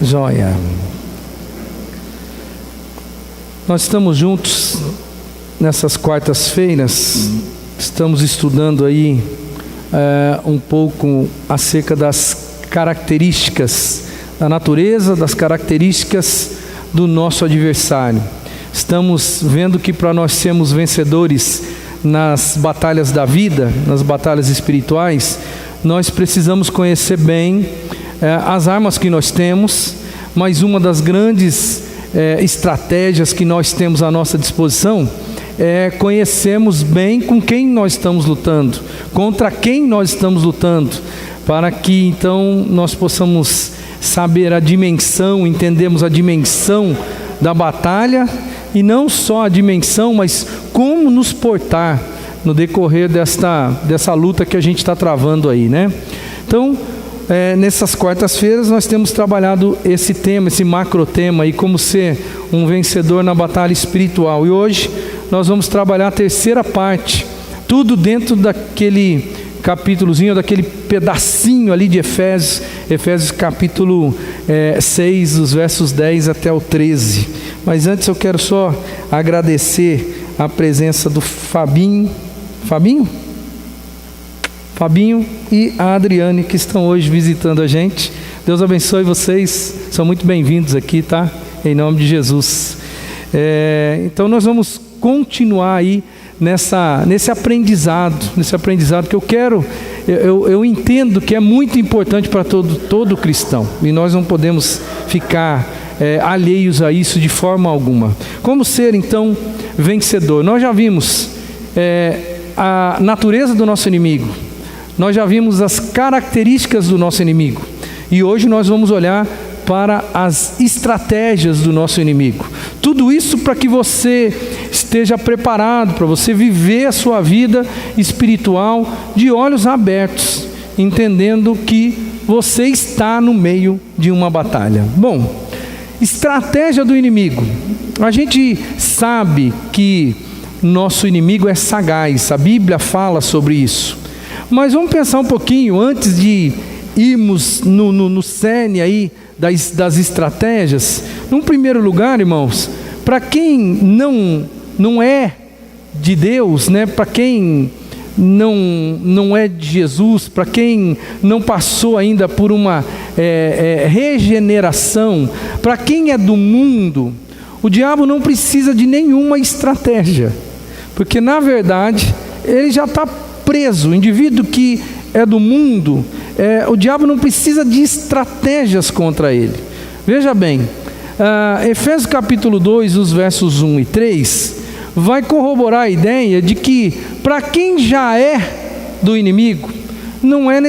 Joia. Nós estamos juntos nessas quartas-feiras, estamos estudando aí um pouco acerca das características da natureza, das características do nosso adversário. Estamos vendo que para nós sermos vencedores nas batalhas da vida, nas batalhas espirituais, nós precisamos conhecer bem as armas que nós temos, mas uma das grandes estratégias que nós temos à nossa disposição é conhecermos bem com quem nós estamos lutando, contra quem nós estamos lutando, para que então nós possamos saber a dimensão, entendermos a dimensão da batalha, e não só a dimensão, mas como nos portar no decorrer dessa luta que a gente está travando aí, né? Então, nessas quartas-feiras nós temos trabalhado esse tema, esse macro tema aí, como ser um vencedor na batalha espiritual. E hoje nós vamos trabalhar a terceira parte, tudo dentro daquele capítulozinho, daquele pedacinho ali de Efésios capítulo 6, os versos 10 até o 13. Mas antes eu quero só agradecer a presença do Fabinho e a Adriane, que estão hoje visitando a gente. Deus abençoe vocês, são muito bem-vindos aqui, tá? Em nome de Jesus. Então nós vamos continuar aí nesse aprendizado que eu entendo que é muito importante para todo cristão, e nós não podemos ficar alheios a isso de forma alguma. Como ser então vencedor? Nós já vimos a natureza do nosso inimigo, nós já vimos as características do nosso inimigo, e hoje nós vamos olhar para as estratégias do nosso inimigo. Tudo isso para que você esteja preparado, para você viver a sua vida espiritual de olhos abertos, entendendo que você está no meio de uma batalha. Bom, estratégia do inimigo. A gente sabe que nosso inimigo é sagaz, a Bíblia fala sobre isso. Mas vamos pensar um pouquinho, antes de irmos no cerne aí das estratégias. Num primeiro lugar, irmãos, para quem não é de Deus, né? Para quem não é de Jesus, para quem não passou ainda por uma regeneração, para quem é do mundo, o diabo não precisa de nenhuma estratégia, porque na verdade ele já está preso. O indivíduo que é do mundo, o diabo não precisa de estratégias contra ele. Veja bem, Efésios capítulo 2, os versos 1 e 3, vai corroborar a ideia de que para quem já é do inimigo, não há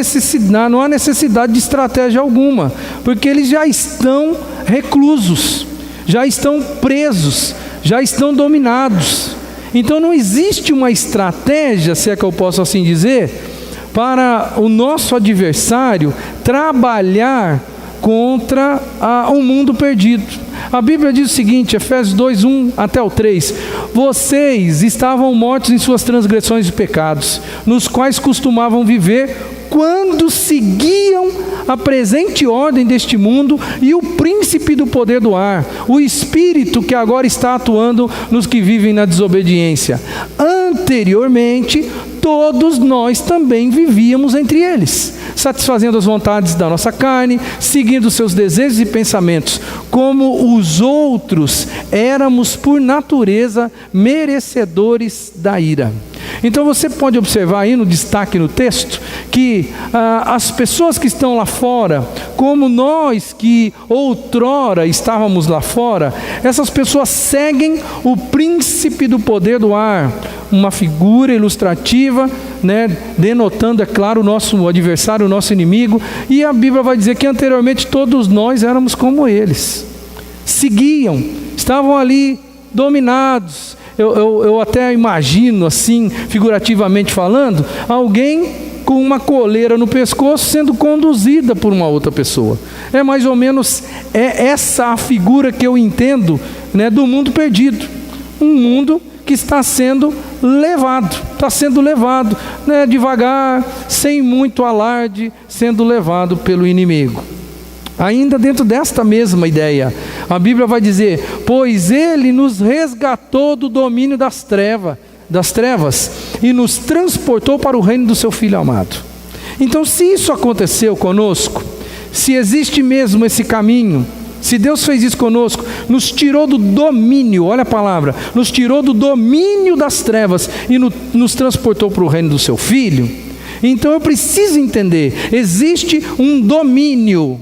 necessidade de estratégia alguma, porque eles já estão reclusos, já estão presos, já estão dominados. Então não existe uma estratégia, se é que eu posso assim dizer, para o nosso adversário trabalhar contra o mundo perdido. A Bíblia diz o seguinte, Efésios 2, 1 até o 3: vocês estavam mortos em suas transgressões e pecados, nos quais costumavam viver quando seguiam a presente ordem deste mundo e o príncipe do poder do ar, o espírito que agora está atuando nos que vivem na desobediência. Anteriormente, todos nós também vivíamos entre eles, satisfazendo as vontades da nossa carne, seguindo seus desejos e pensamentos. Como os outros, éramos por natureza merecedores da ira. Então você pode observar aí no destaque no texto que as pessoas que estão lá fora, como nós que outrora estávamos lá fora, essas pessoas seguem o príncipe do poder do ar, uma figura ilustrativa, né, denotando, é claro, o nosso adversário, o nosso inimigo. E a Bíblia vai dizer que anteriormente todos nós éramos como eles, seguiam, estavam ali dominados. Eu até imagino assim, figurativamente falando, alguém com uma coleira no pescoço sendo conduzida por uma outra pessoa. É mais ou menos essa a figura que eu entendo, né, do mundo perdido. Um mundo que está sendo levado, né, devagar, sem muito alarde, sendo levado pelo inimigo. Ainda dentro desta mesma ideia, a Bíblia vai dizer: pois Ele nos resgatou do domínio das trevas e nos transportou para o reino do seu Filho amado. Então, se isso aconteceu conosco, se existe mesmo esse caminho, se Deus fez isso conosco, nos tirou do domínio, olha a palavra, nos tirou do domínio das trevas e nos transportou para o reino do seu Filho, então eu preciso entender, existe um domínio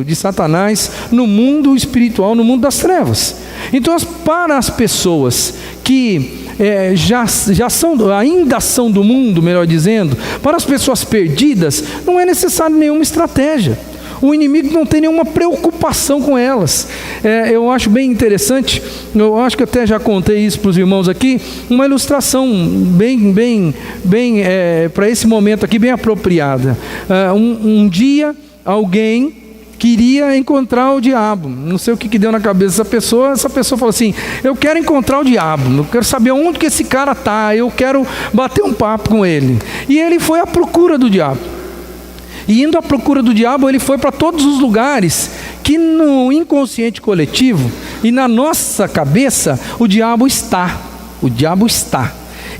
de Satanás no mundo espiritual, no mundo das trevas. Então, para as pessoas que ainda são do mundo, melhor dizendo, para as pessoas perdidas, não é necessário nenhuma estratégia. O inimigo não tem nenhuma preocupação com elas. Eu acho bem interessante, eu acho que até já contei isso para os irmãos aqui, uma ilustração bem para esse momento aqui, bem apropriada. Um dia alguém queria encontrar o diabo, não sei o que deu na cabeça essa pessoa falou assim: eu quero encontrar o diabo, eu quero saber onde que esse cara está, eu quero bater um papo com ele. E ele foi à procura do diabo. E indo à procura do diabo, ele foi para todos os lugares que no inconsciente coletivo e na nossa cabeça o diabo está.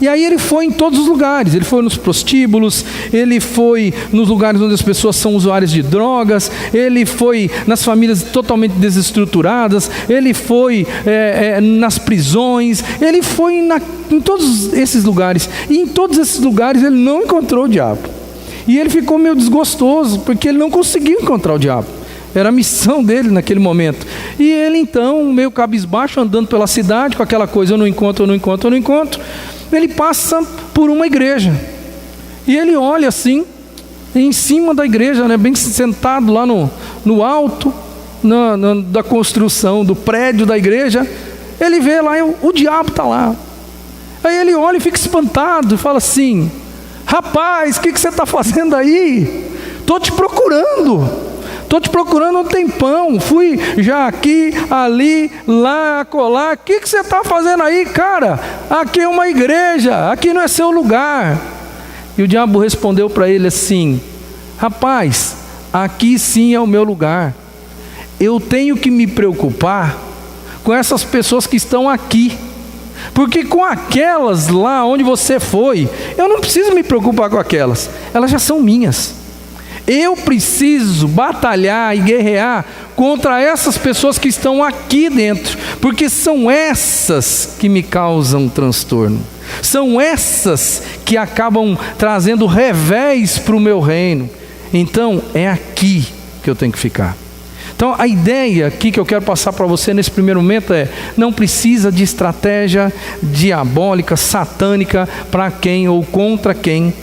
E aí ele foi em todos os lugares, ele foi nos prostíbulos, ele foi nos lugares onde as pessoas são usuárias de drogas, ele foi nas famílias totalmente desestruturadas, ele foi nas prisões, ele foi em todos esses lugares. E em todos esses lugares ele não encontrou o diabo. E ele ficou meio desgostoso, porque ele não conseguiu encontrar o diabo. Era a missão dele naquele momento. E ele então, meio cabisbaixo, andando pela cidade, com aquela coisa: eu não encontro. Ele passa por uma igreja. E ele olha assim, em cima da igreja, né, bem sentado lá no alto da construção, do prédio da igreja. Ele vê lá, o diabo está lá. Aí ele olha e fica espantado, e fala assim: rapaz, o que você está fazendo aí? Estou te procurando há um tempão, fui já aqui, ali, lá, acolá. O que você está fazendo aí, cara? Aqui é uma igreja, aqui não é seu lugar. E o diabo respondeu para ele assim: rapaz, aqui sim é o meu lugar. Eu tenho que me preocupar com essas pessoas que estão aqui, porque com aquelas lá onde você foi, eu não preciso me preocupar com aquelas, elas já são minhas. Eu preciso batalhar e guerrear contra essas pessoas que estão aqui dentro, porque são essas que me causam transtorno, são essas que acabam trazendo revés para o meu reino. Então é aqui que eu tenho que ficar. Então a ideia aqui que eu quero passar para você nesse primeiro momento é: não precisa de estratégia diabólica, satânica, para quem ou contra quem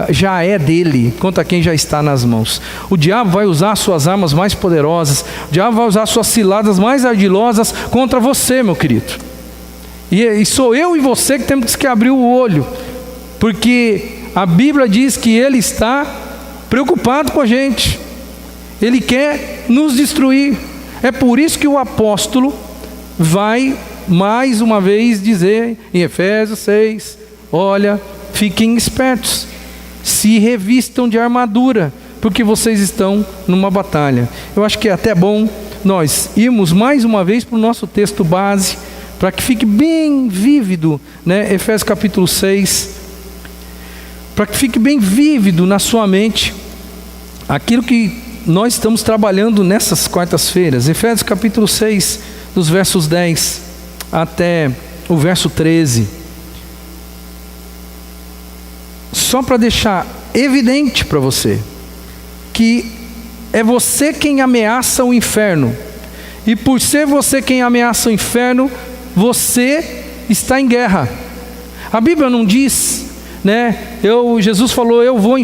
já é dele, contra quem já está nas mãos. O diabo vai usar suas armas mais poderosas, o diabo vai usar suas ciladas mais ardilosas contra você, meu querido. E sou eu e você que temos que abrir o olho, porque a Bíblia diz que ele está preocupado com a gente. Ele quer nos destruir. É por isso que o apóstolo vai mais uma vez dizer em Efésios 6: olha, fiquem espertos, se revistam de armadura, porque vocês estão numa batalha. Eu acho que é até bom nós irmos mais uma vez para o nosso texto base, para que fique bem vívido, né? Efésios capítulo 6, para que fique bem vívido na sua mente aquilo que nós estamos trabalhando nessas quartas-feiras. Efésios capítulo 6, dos versos 10 até o verso 13. Só para deixar evidente para você que é você quem ameaça o inferno, e por ser você quem ameaça o inferno, você está em guerra. A Bíblia não diz, né? Jesus falou: eu vou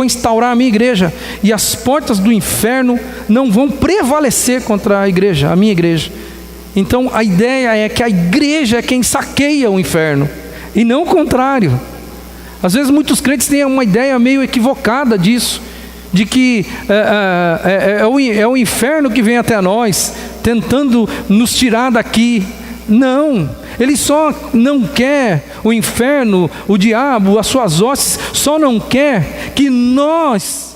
instaurar a minha igreja, e as portas do inferno não vão prevalecer contra a igreja, a minha igreja. Então a ideia é que a igreja é quem saqueia o inferno, e não o contrário. Às vezes muitos crentes têm uma ideia meio equivocada disso, de que é o inferno que vem até nós, tentando nos tirar daqui. Não, ele só não quer, o inferno, o diabo, as suas hostes, só não quer que nós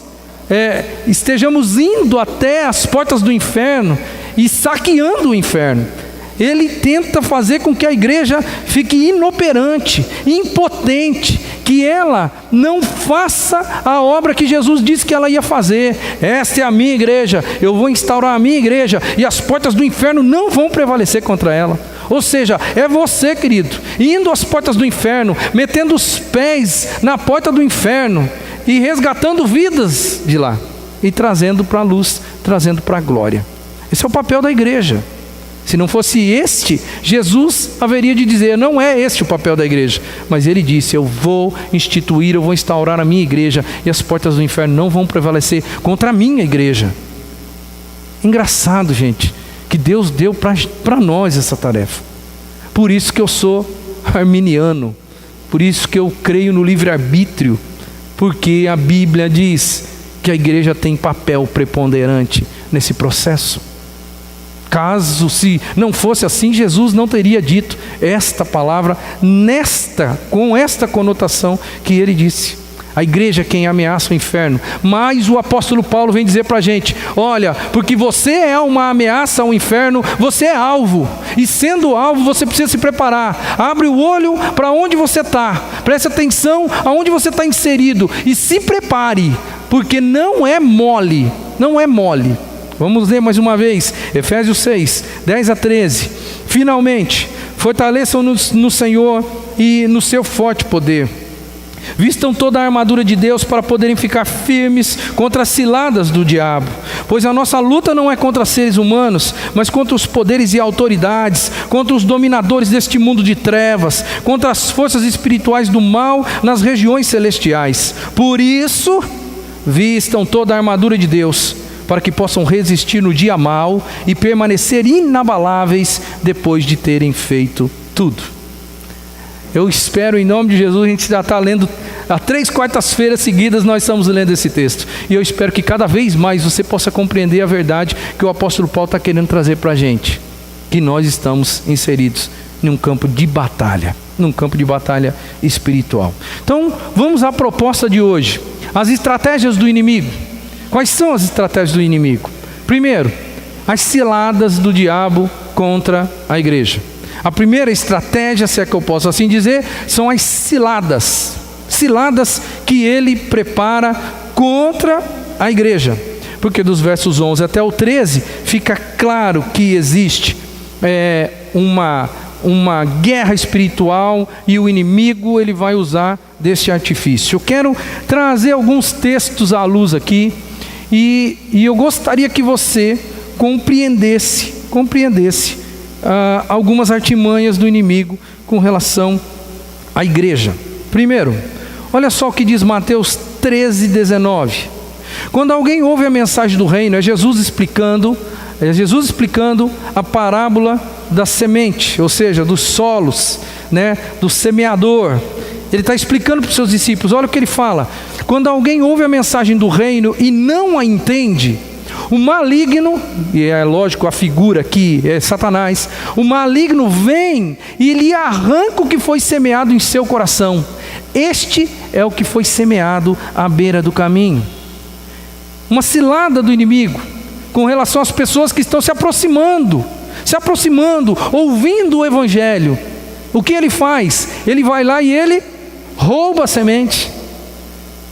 estejamos indo até as portas do inferno e saqueando o inferno. Ele tenta fazer com que a igreja fique inoperante, impotente, que ela não faça a obra que Jesus disse que ela ia fazer. Esta é a minha igreja, eu vou instaurar a minha igreja, e as portas do inferno não vão prevalecer contra ela. Ou seja, é você, querido, indo às portas do inferno, metendo os pés na porta do inferno, e resgatando vidas de lá, e trazendo para a luz, trazendo para a glória. Esse é o papel da igreja. Se não fosse este, Jesus haveria de dizer: não é este o papel da igreja. Mas ele disse: eu vou instituir, eu vou instaurar a minha igreja, e as portas do inferno não vão prevalecer contra a minha igreja. Engraçado, gente, que Deus deu para nós essa tarefa. Por isso que eu sou arminiano, por isso que eu creio no livre-arbítrio, porque a Bíblia diz que a igreja tem papel preponderante nesse processo. Caso se não fosse assim, Jesus não teria dito esta palavra com esta conotação que ele disse. A igreja é quem ameaça o inferno. Mas o apóstolo Paulo vem dizer para a gente: olha, porque você é uma ameaça ao inferno, você é alvo. E sendo alvo, você precisa se preparar. Abre o olho para onde você está. Preste atenção aonde você está inserido. E se prepare, porque não é mole. Não é mole. Vamos ler mais uma vez, Efésios 6, 10 a 13. Finalmente, fortaleçam no Senhor e no seu forte poder. Vistam toda a armadura de Deus para poderem ficar firmes contra as ciladas do diabo. Pois a nossa luta não é contra seres humanos, mas contra os poderes e autoridades, contra os dominadores deste mundo de trevas, contra as forças espirituais do mal nas regiões celestiais. Por isso, vistam toda a armadura de Deus, para que possam resistir no dia mau e permanecer inabaláveis depois de terem feito tudo. Eu espero, em nome de Jesus, a gente já está lendo, há 3 quartas-feiras seguidas nós estamos lendo esse texto, e eu espero que cada vez mais você possa compreender a verdade que o apóstolo Paulo está querendo trazer para a gente, que nós estamos inseridos num campo de batalha espiritual. Então, vamos à proposta de hoje, as estratégias do inimigo. Quais são as estratégias do inimigo? Primeiro, as ciladas do diabo contra a igreja. A primeira estratégia, se é que eu posso assim dizer, são as ciladas que ele prepara contra a igreja. Porque dos versos 11 até o 13, fica claro que existe uma guerra espiritual, e o inimigo ele vai usar desse artifício. Eu quero trazer alguns textos à luz aqui, e eu gostaria que você compreendesse algumas artimanhas do inimigo com relação à igreja. Primeiro, olha só o que diz Mateus 13:19. Quando alguém ouve a mensagem do reino, é Jesus explicando a parábola da semente, ou seja, dos solos, do semeador. Ele está explicando para os seus discípulos, olha o que ele fala: quando alguém ouve a mensagem do reino e não a entende, o maligno, e é lógico a figura aqui é Satanás, o maligno vem e lhe arranca o que foi semeado em seu coração. Este é o que foi semeado à beira do caminho. Uma cilada do inimigo com relação às pessoas que estão se aproximando, ouvindo o evangelho. O que ele faz? Ele vai lá e ele rouba a semente,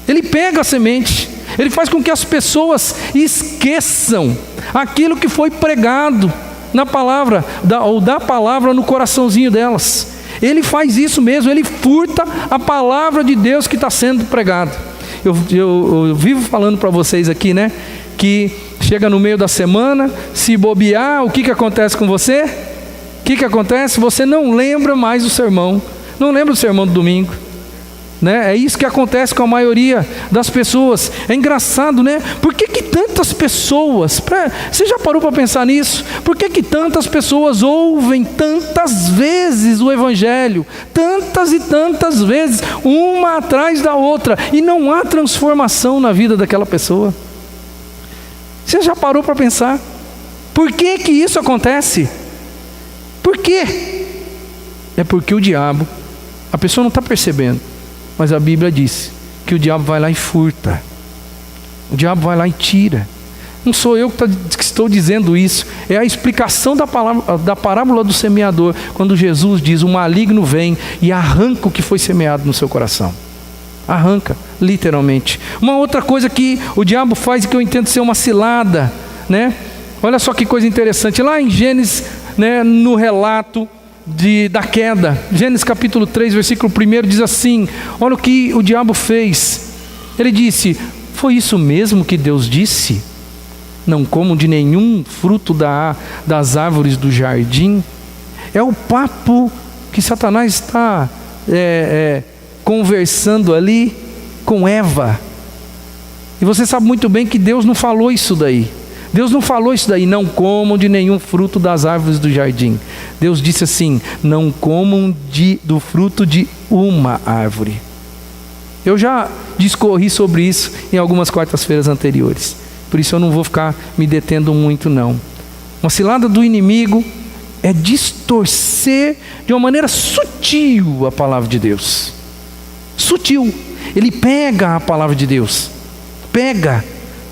ele pega a semente, ele faz com que as pessoas esqueçam aquilo que foi pregado na palavra, da palavra no coraçãozinho delas. Ele faz isso mesmo, ele furta a palavra de Deus que está sendo pregada. Eu vivo falando para vocês aqui, que chega no meio da semana, se bobear, o que acontece com você? O que acontece? Você não lembra mais do sermão, não lembra do sermão do domingo. É isso que acontece com a maioria das pessoas. É engraçado, Por que tantas pessoas, você já parou para pensar nisso? Por que tantas pessoas ouvem tantas vezes o evangelho, tantas e tantas vezes, uma atrás da outra, e não há transformação na vida daquela pessoa? Você já parou para pensar? Por que isso acontece? Por quê? É porque o diabo, a pessoa não está percebendo, mas a Bíblia diz que o diabo vai lá e furta. O diabo vai lá e tira. Não sou eu que estou dizendo isso, é a explicação da parábola do semeador, quando Jesus diz: o maligno vem e arranca o que foi semeado no seu coração. Arranca, literalmente. Uma outra coisa que o diabo faz e que eu entendo ser uma cilada, né? Olha só que coisa interessante, lá em Gênesis, né, no relato da queda, Gênesis capítulo 3, versículo 1 diz assim: olha o que o diabo fez. Ele disse: foi isso mesmo que Deus disse? Não comam de nenhum fruto das árvores do jardim. É o papo que Satanás está conversando ali com Eva. E você sabe muito bem que Deus não falou isso daí. Deus não falou isso daí: não comam de nenhum fruto das árvores do jardim. Deus disse assim: não comam do fruto de uma árvore. Eu já discorri sobre isso em algumas quartas-feiras anteriores, por isso eu não vou ficar me detendo muito não. Uma cilada do inimigo é distorcer de uma maneira sutil a palavra de Deus. Sutil. Ele pega a palavra de Deus,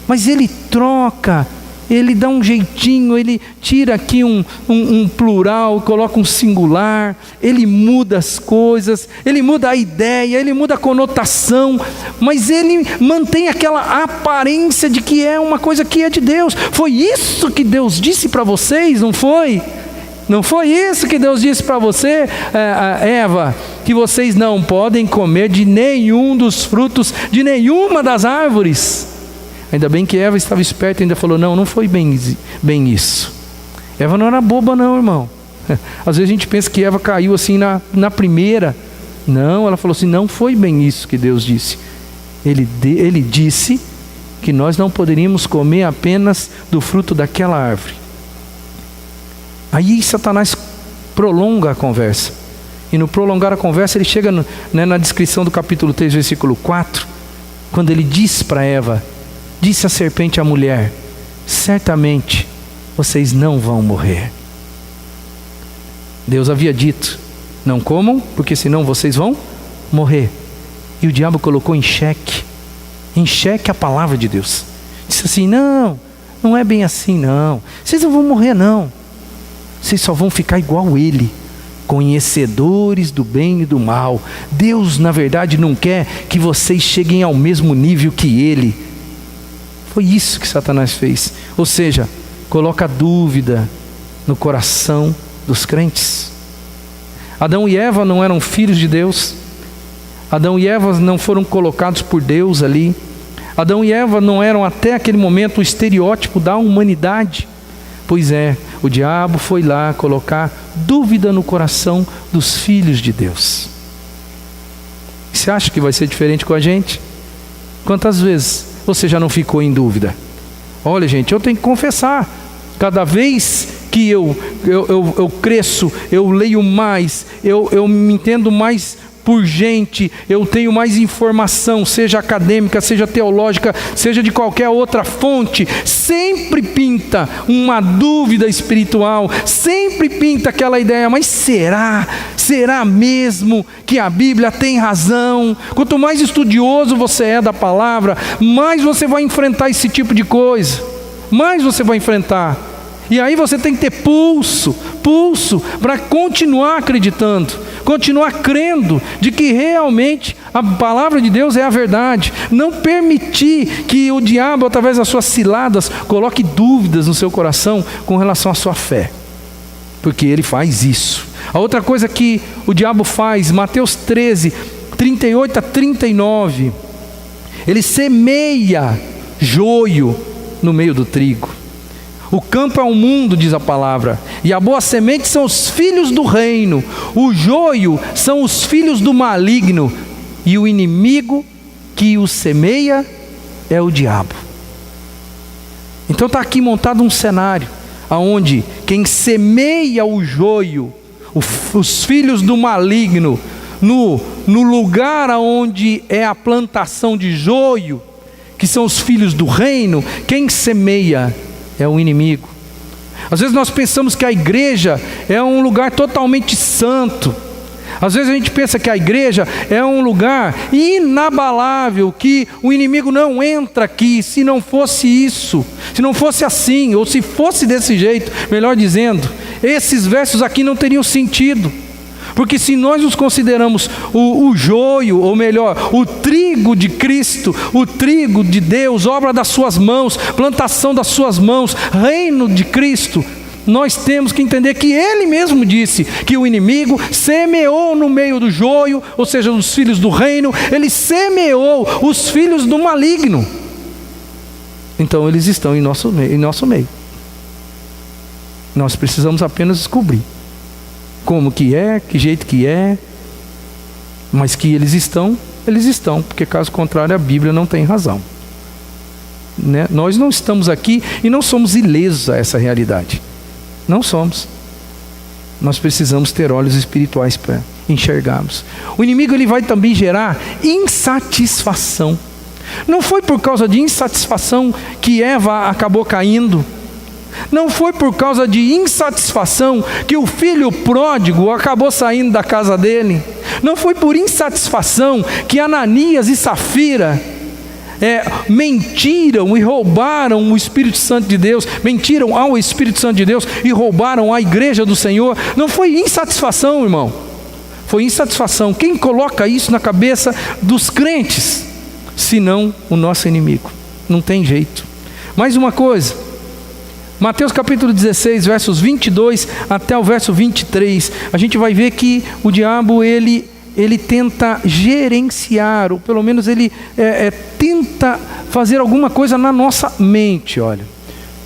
mas ele troca, ele dá um jeitinho, ele tira aqui um plural, coloca um singular, ele muda as coisas, ele muda a ideia, ele muda a conotação, mas ele mantém aquela aparência de que é uma coisa que é de Deus. Foi isso que Deus disse para vocês, não foi? Não foi isso que Deus disse para você, Eva, que vocês não podem comer de nenhum dos frutos de nenhuma das árvores? Ainda bem que Eva estava esperta e ainda falou: não foi bem isso. Eva não era boba não, irmão. Às vezes a gente pensa que Eva caiu assim na primeira. Não, ela falou assim: não foi bem isso que Deus disse. Ele disse que nós não poderíamos comer apenas do fruto daquela árvore. Aí Satanás prolonga a conversa. E no prolongar a conversa ele chega na descrição do capítulo 3, versículo 4, quando ele diz para Eva: disse a serpente à mulher: certamente vocês não vão morrer. Deus havia dito: não comam, porque senão vocês vão morrer. E o diabo colocou em xeque a palavra de Deus. Disse assim: não é bem assim não. Vocês não vão morrer não. Vocês só vão ficar igual ele, conhecedores do bem e do mal. Deus, na verdade, não quer que vocês cheguem ao mesmo nível que ele. Foi isso que Satanás fez. Ou seja, coloca dúvida no coração dos crentes. Adão e Eva não eram filhos de Deus. Adão e Eva não foram colocados por Deus ali. Adão e Eva não eram até aquele momento o estereótipo da humanidade. Pois é, o diabo foi lá colocar dúvida no coração dos filhos de Deus. Você acha que vai ser diferente com a gente? Quantas vezes você já não ficou em dúvida? Olha, gente, eu tenho que confessar, cada vez que eu cresço, eu leio mais, eu me entendo mais por gente, eu tenho mais informação, seja acadêmica, seja teológica, seja de qualquer outra fonte, sempre pinta uma dúvida espiritual, sempre pinta aquela ideia: mas será mesmo que a Bíblia tem razão? Quanto mais estudioso você é da palavra, mais você vai enfrentar esse tipo de coisa, mais você vai enfrentar. E aí você tem que ter pulso para continuar acreditando, continuar crendo de que realmente a palavra de Deus é a verdade. Não permitir que o diabo, através das suas ciladas, coloque dúvidas no seu coração com relação à sua fé, porque ele faz isso. A outra coisa que o diabo faz, Mateus 13, 38 a 39, ele semeia joio no meio do trigo. O campo é o mundo, diz a palavra, e a boa semente são os filhos do reino. O joio são os filhos do maligno, e o inimigo que o semeia é o diabo. Então está aqui montado um cenário onde quem semeia o joio, os filhos do maligno, no lugar onde é a plantação de joio, que são os filhos do reino, quem semeia é o inimigo. Às vezes nós pensamos que a igreja é um lugar totalmente santo. Às vezes a gente pensa que a igreja é um lugar inabalável, que o inimigo não entra aqui. Se não fosse isso, se não fosse assim, ou se fosse desse jeito, melhor dizendo, esses versos aqui não teriam sentido. Porque se nós nos consideramos o joio, ou melhor, o trigo de Cristo, o trigo de Deus, obra das suas mãos, plantação das suas mãos, reino de Cristo, nós temos que entender que Ele mesmo disse que o inimigo semeou no meio do joio, ou seja, os filhos do reino, Ele semeou os filhos do maligno. Então eles estão em nosso meio. Nós precisamos apenas descobrir como que é, que jeito que é, mas que eles estão, porque caso contrário a Bíblia não tem razão, né? Nós não estamos aqui e não somos ilesos a essa realidade, não somos. Nós precisamos ter olhos espirituais para enxergarmos. O inimigo ele vai também gerar insatisfação. Não foi por causa de insatisfação que Eva acabou caindo. Não foi por causa de insatisfação que o filho pródigo acabou saindo da casa dele. Não foi por insatisfação que Ananias e Safira mentiram e roubaram o Espírito Santo de Deus, mentiram ao Espírito Santo de Deus e roubaram a igreja do Senhor. Não foi insatisfação, irmão. Foi insatisfação. Quem coloca isso na cabeça dos crentes, senão o nosso inimigo? Não tem jeito. Mais uma coisa. Mateus capítulo 16, versos 22 até o verso 23, a gente vai ver que o diabo ele tenta gerenciar, ou pelo menos ele tenta fazer alguma coisa na nossa mente. Olha,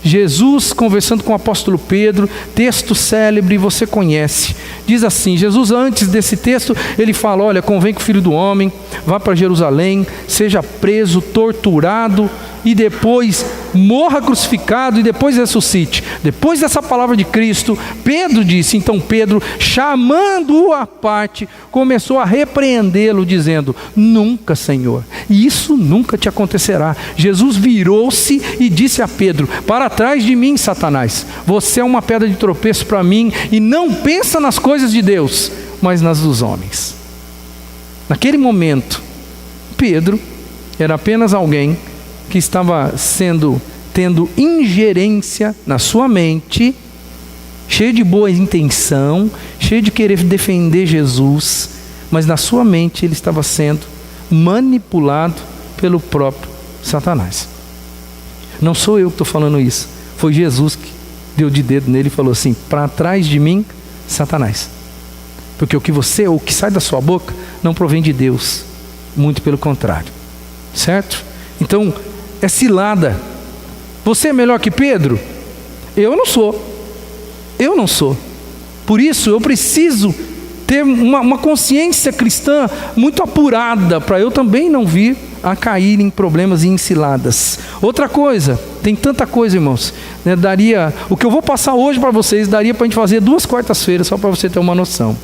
Jesus conversando com o apóstolo Pedro, texto célebre, você conhece, diz assim, Jesus antes desse texto, ele fala, olha, convém que o Filho do Homem vá para Jerusalém, seja preso, torturado, e depois morra crucificado e depois ressuscite. Depois dessa palavra de Cristo, Pedro disse, então Pedro, chamando-o à parte, começou a repreendê-lo, dizendo, nunca, Senhor, isso nunca te acontecerá. Jesus virou-se e disse a Pedro, para trás de mim, Satanás, você é uma pedra de tropeço para mim, e não pensa nas coisas de Deus, mas nas dos homens. Naquele momento, Pedro era apenas alguém que estava tendo ingerência na sua mente, cheio de boa intenção, cheio de querer defender Jesus, mas na sua mente ele estava sendo manipulado pelo próprio Satanás. Não sou eu que estou falando isso, foi Jesus que deu de dedo nele e falou assim, para trás de mim, Satanás, porque o que sai da sua boca não provém de Deus, muito pelo contrário, certo? Então, é cilada. Você é melhor que Pedro? Eu não sou. Por isso eu preciso ter uma consciência cristã muito apurada, para eu também não vir a cair em problemas e em ciladas. Outra coisa, tem tanta coisa, irmãos, né? O que eu vou passar hoje para vocês, daria para a gente fazer 2 quartas-feiras, só para você ter uma noção.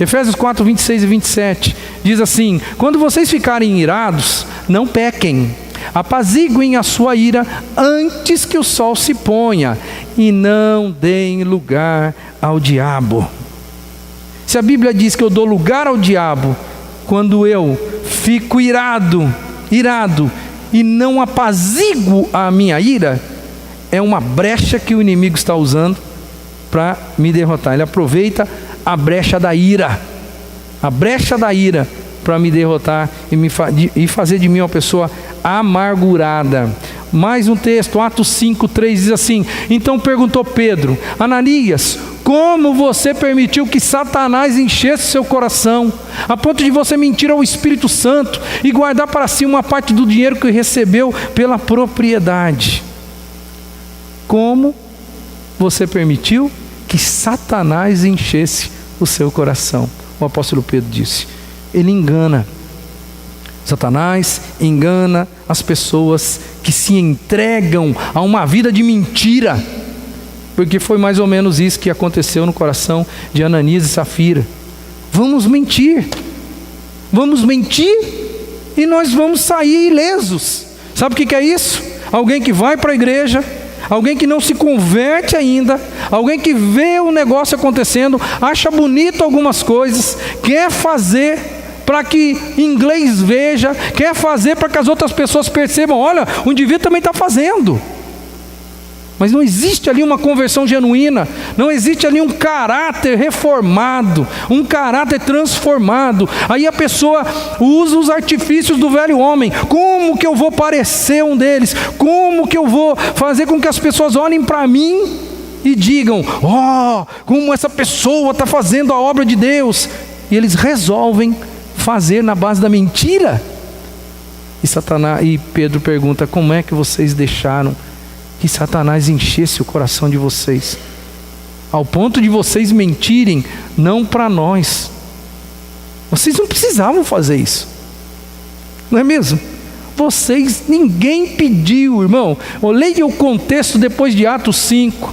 Efésios 4, 26 e 27, diz assim, quando vocês ficarem irados, não pequem, apaziguem a sua ira antes que o sol se ponha, e não deem lugar ao diabo. Se a Bíblia diz que eu dou lugar ao diabo, quando eu fico irado, e não apaziguo a minha ira, é uma brecha que o inimigo está usando para me derrotar. Ele aproveita a brecha da ira para me derrotar e fazer de mim uma pessoa amargurada. Mais um texto, Atos 5:3 diz assim, então perguntou Pedro, Ananias, como você permitiu que Satanás enchesse seu coração, a ponto de você mentir ao Espírito Santo e guardar para si uma parte do dinheiro que recebeu pela propriedade? Como você permitiu que Satanás enchesse o seu coração? O apóstolo Pedro disse, ele engana. Satanás engana as pessoas que se entregam a uma vida de mentira, porque foi mais ou menos isso que aconteceu no coração de Ananias e Safira. Vamos mentir e nós vamos sair ilesos. Sabe o que é isso? Alguém que vai para a igreja, alguém que não se converte ainda, alguém que vê o negócio acontecendo, acha bonito algumas coisas, quer fazer para que inglês veja, quer fazer para que as outras pessoas percebam, olha, o indivíduo também está fazendo. Mas não existe ali uma conversão genuína, não existe ali um caráter reformado, um caráter transformado. Aí a pessoa usa os artifícios do velho homem. Como que eu vou parecer um deles? Como que eu vou fazer com que as pessoas olhem para mim e digam, como essa pessoa está fazendo a obra de Deus? E eles resolvem fazer na base da mentira. E Pedro pergunta, como é que vocês deixaram que Satanás enchesse o coração de vocês, ao ponto de vocês mentirem, não para nós? Vocês não precisavam fazer isso, não é mesmo? Ninguém pediu, irmão. Leia o contexto depois de Atos 5.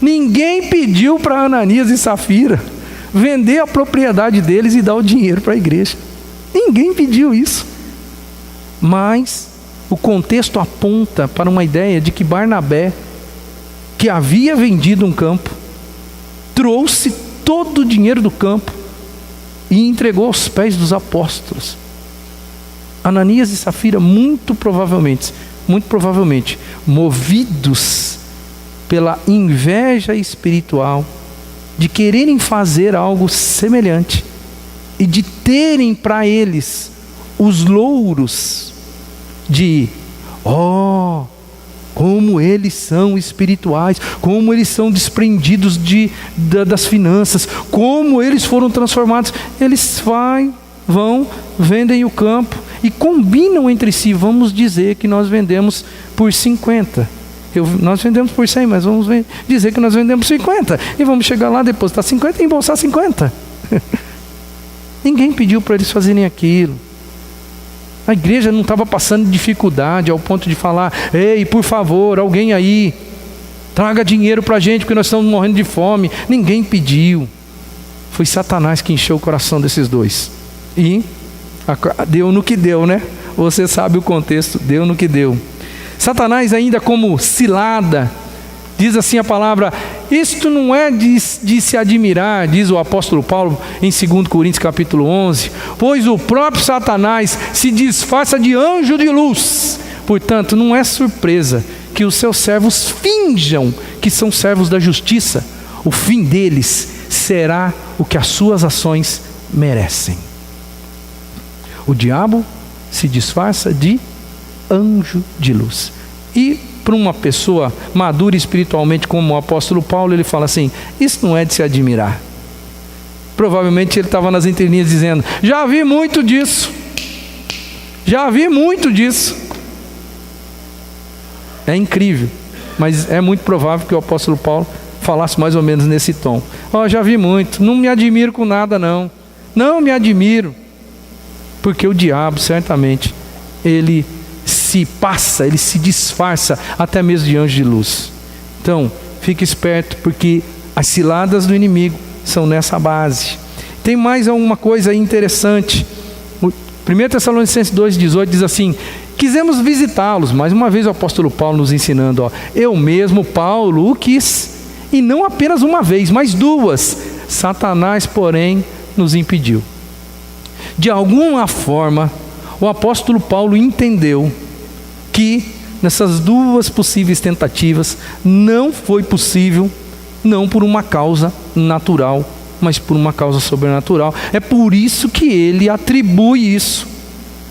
Ninguém pediu para Ananias e Safira vender a propriedade deles e dar o dinheiro para a igreja. Ninguém pediu isso. Mas o contexto aponta para uma ideia de que Barnabé, que havia vendido um campo, trouxe todo o dinheiro do campo e entregou aos pés dos apóstolos. Ananias e Safira, muito provavelmente, movidos pela inveja espiritual, de quererem fazer algo semelhante e de terem para eles os louros de, como eles são espirituais, como eles são desprendidos das finanças, como eles foram transformados. Eles vão, vendem o campo e combinam entre si, vamos dizer que nós vendemos por 50. Nós vendemos por 100, mas vamos dizer que nós vendemos por 50. E vamos chegar lá, depositar 50 e embolsar 50. Ninguém pediu para eles fazerem aquilo. A igreja não estava passando dificuldade ao ponto de falar, ei, por favor, alguém aí, traga dinheiro para a gente, porque nós estamos morrendo de fome. Ninguém pediu. Foi Satanás que encheu o coração desses dois. E deu no que deu, né? Você sabe o contexto, deu no que deu. Satanás, ainda como cilada, diz assim a palavra, isto não é de se admirar, diz o apóstolo Paulo em 2 Coríntios capítulo 11, pois o próprio Satanás se disfarça de anjo de luz. Portanto, não é surpresa que os seus servos finjam que são servos da justiça. O fim deles será o que as suas ações merecem. O diabo se disfarça de anjo de luz. E para uma pessoa madura espiritualmente como o apóstolo Paulo, ele fala assim, isso não é de se admirar. Provavelmente ele estava nas entrelinhas dizendo, já vi muito disso. É incrível, mas é muito provável que o apóstolo Paulo falasse mais ou menos nesse tom. Já vi muito, não me admiro com nada não me admiro, porque o diabo certamente, ele se disfarça até mesmo de anjo de luz. Então, fique esperto, porque as ciladas do inimigo são nessa base. Tem mais alguma coisa interessante. 1 Tessalonicenses 2,18 diz assim, quisemos visitá-los, mais uma vez o apóstolo Paulo nos ensinando, eu mesmo, Paulo, o quis, e não apenas uma vez, mas 2, Satanás, porém, nos impediu. De alguma forma, o apóstolo Paulo entendeu que nessas 2 possíveis tentativas não foi possível, não por uma causa natural, mas por uma causa sobrenatural. É por isso que ele atribui isso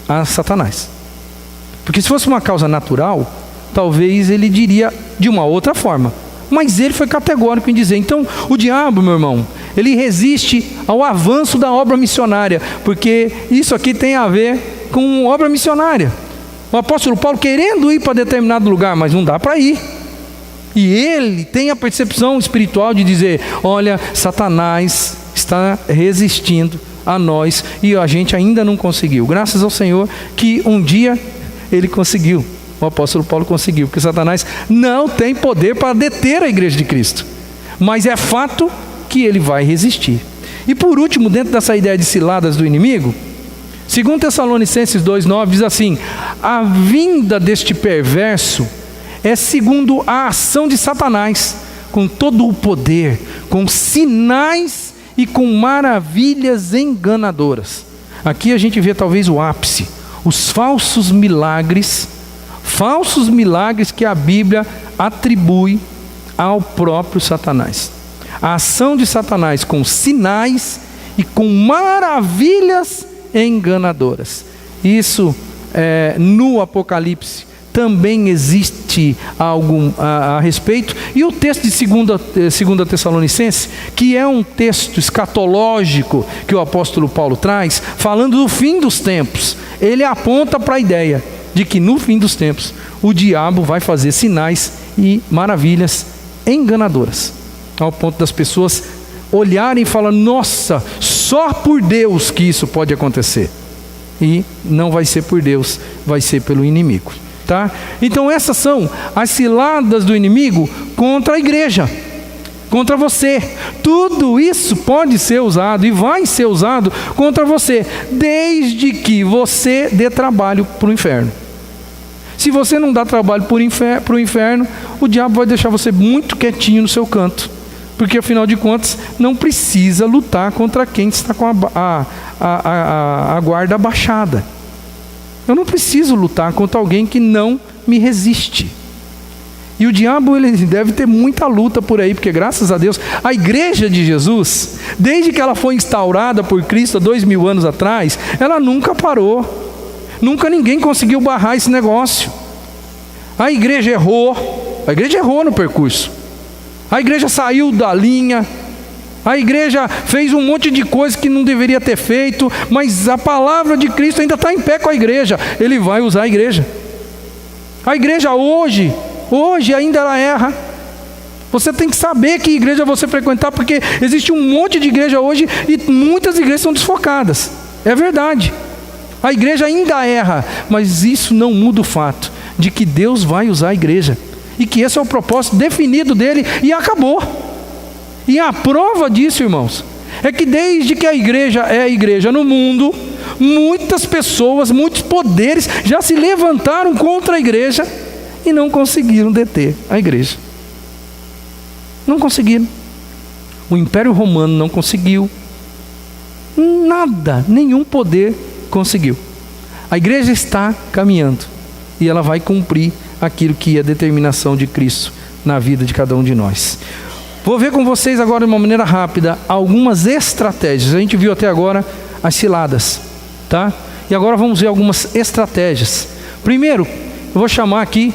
a Satanás. Porque se fosse uma causa natural, talvez ele diria de uma outra forma. Mas ele foi categórico em dizer, então o diabo, meu irmão, ele resiste ao avanço da obra missionária, porque isso aqui tem a ver com obra missionária. O apóstolo Paulo querendo ir para determinado lugar, mas não dá para ir. E ele tem a percepção espiritual de dizer, olha, Satanás está resistindo a nós e a gente ainda não conseguiu. Graças ao Senhor que um dia ele conseguiu. O apóstolo Paulo conseguiu, porque Satanás não tem poder para deter a igreja de Cristo. Mas é fato que ele vai resistir. E por último, dentro dessa ideia de ciladas do inimigo, 2 Tessalonicenses 2,9 diz assim, a vinda deste perverso é segundo a ação de Satanás, com todo o poder, com sinais e com maravilhas enganadoras. Aqui a gente vê talvez o ápice, os falsos milagres que a Bíblia atribui ao próprio Satanás. A ação de Satanás com sinais e com maravilhas enganadoras. Isso no Apocalipse também existe algo a respeito. E o texto de 2 Tessalonicenses, que é um texto escatológico que o apóstolo Paulo traz, falando do fim dos tempos, ele aponta para a ideia de que no fim dos tempos o diabo vai fazer sinais e maravilhas enganadoras, ao ponto das pessoas olharem e falar: nossa, só por Deus que isso pode acontecer. E não vai ser por Deus, vai ser pelo inimigo, tá? Então essas são as ciladas do inimigo contra a igreja, contra você. Tudo isso pode ser usado e vai ser usado contra você, desde que você dê trabalho para o inferno. Se você não dá trabalho para o inferno, o diabo vai deixar você muito quietinho no seu canto, porque afinal de contas não precisa lutar contra quem está com a guarda abaixada. Eu não preciso lutar contra alguém que não me resiste. E o diabo, ele deve ter muita luta por aí, porque graças a Deus, a igreja de Jesus, desde que ela foi instaurada por Cristo há 2000 anos atrás, ela nunca parou. Nunca ninguém conseguiu barrar esse negócio. A igreja errou no percurso. A igreja saiu da linha. A igreja fez um monte de coisa que não deveria ter feito, mas a palavra de Cristo ainda está em pé com a igreja. Ele vai usar a igreja. A igreja hoje ainda ela erra. Você tem que saber que igreja você frequentar, porque existe um monte de igreja hoje e muitas igrejas são desfocadas. É verdade. A igreja ainda erra, mas isso não muda o fato de que Deus vai usar a igreja, e que esse é o propósito definido dele, e acabou. E a prova disso, irmãos, é que desde que a igreja é a igreja no mundo, muitas pessoas, muitos poderes já se levantaram contra a igreja e não conseguiram deter a igreja. Não conseguiram. O Império Romano não conseguiu. Nada, nenhum poder conseguiu. A igreja está caminhando e ela vai cumprir aquilo que é a determinação de Cristo na vida de cada um de nós. Vou ver com vocês agora de uma maneira rápida algumas estratégias. A gente viu até agora as ciladas, tá? E agora vamos ver algumas estratégias. Primeiro, eu vou chamar aqui,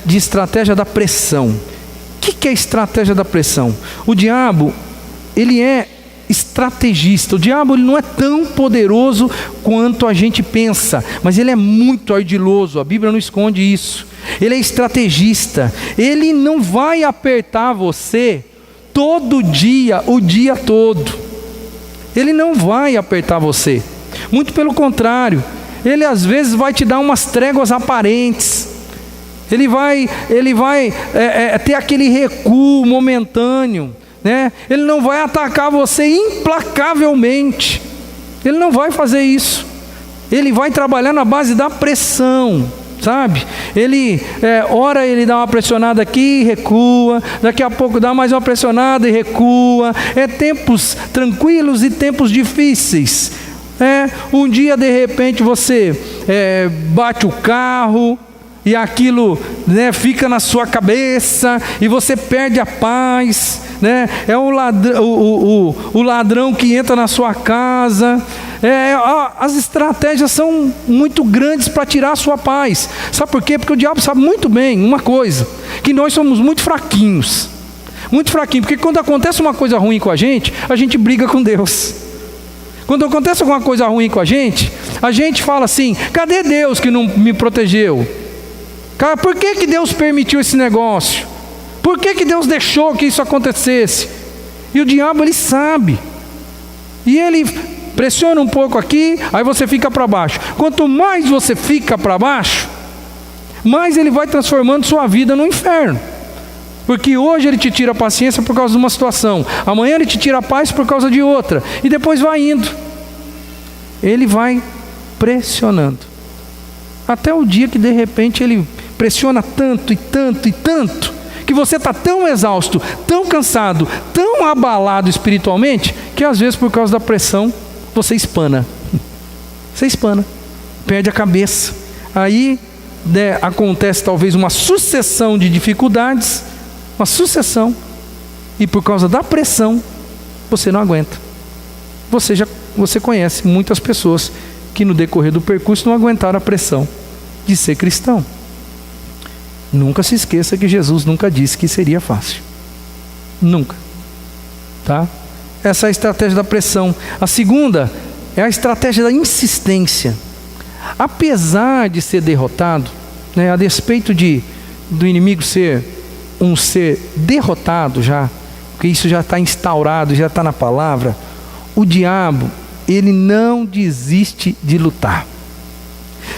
de estratégia da pressão. O que é estratégia da pressão? O diabo, ele é estrategista. O diabo, ele não é tão poderoso quanto a gente pensa, mas ele é muito ardiloso. A Bíblia não esconde isso. Ele é estrategista. Ele não vai apertar você todo dia, o dia todo. Ele não vai apertar você. Muito pelo contrário, ele às vezes vai te dar umas tréguas aparentes. Ele vai ter aquele recuo momentâneo. Ele não vai atacar você implacavelmente. Ele não vai fazer isso. Ele vai trabalhar na base da pressão, sabe? Ora ele dá uma pressionada aqui e recua, daqui a pouco dá mais uma pressionada e recua. É tempos tranquilos e tempos difíceis. Um dia de repente você bate o carro e aquilo fica na sua cabeça e você perde a paz. É o ladrão que entra na sua casa. As estratégias são muito grandes para tirar a sua paz. Sabe por quê? Porque o diabo sabe muito bem uma coisa, que nós somos muito fraquinhos. Muito fraquinhos, porque quando acontece uma coisa ruim com a gente briga com Deus. Quando acontece alguma coisa ruim com a gente fala assim: cadê Deus que não me protegeu? Cara, por que Deus permitiu esse negócio? Por que Deus deixou que isso acontecesse? E o diabo, ele sabe. E ele pressiona um pouco aqui, aí você fica para baixo. Quanto mais você fica para baixo, mais ele vai transformando sua vida no inferno. Porque hoje ele te tira a paciência por causa de uma situação, amanhã ele te tira a paz por causa de outra, e depois vai indo. Ele vai pressionando. Até o dia que de repente ele pressiona tanto e tanto e tanto, que você está tão exausto, tão cansado, tão abalado espiritualmente, que às vezes por causa da pressão, você espana. Você espana, perde a cabeça. Aí acontece talvez uma sucessão de dificuldades, uma sucessão, e por causa da pressão, você não aguenta. Você conhece muitas pessoas que no decorrer do percurso não aguentaram a pressão de ser cristão. Nunca se esqueça que Jesus nunca disse que seria fácil. Nunca. Tá? Essa é a estratégia da pressão. A segunda é a estratégia da insistência. Apesar de ser derrotado, a despeito do inimigo ser um ser derrotado já, porque isso já está instaurado, já está na palavra, o diabo, ele não desiste de lutar.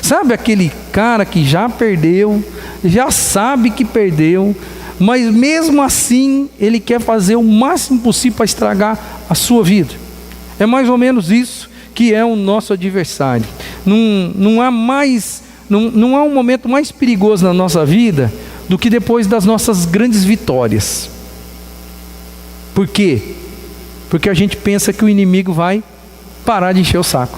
Sabe aquele cara que já perdeu, já sabe que perdeu, mas mesmo assim ele quer fazer o máximo possível para estragar a sua vida? É mais ou menos isso que é o nosso adversário. Não há um momento mais perigoso na nossa vida do que depois das nossas grandes vitórias. Por quê? Porque a gente pensa que o inimigo vai parar de encher o saco.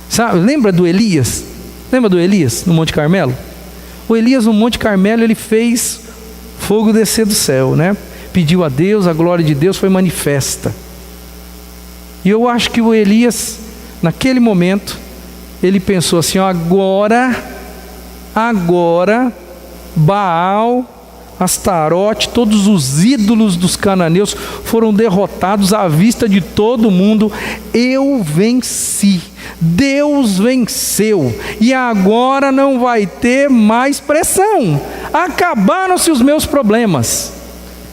Sabe, lembra do Elias? Lembra do Elias no Monte Carmelo? O Elias no Monte Carmelo, ele fez fogo descer do céu, Pediu a Deus, a glória de Deus foi manifesta. E eu acho que o Elias, naquele momento, ele pensou assim, agora, Baal, Astarote, todos os ídolos dos cananeus foram derrotados à vista de todo mundo. Eu venci, Deus venceu, e agora não vai ter mais pressão. Acabaram-se os meus problemas.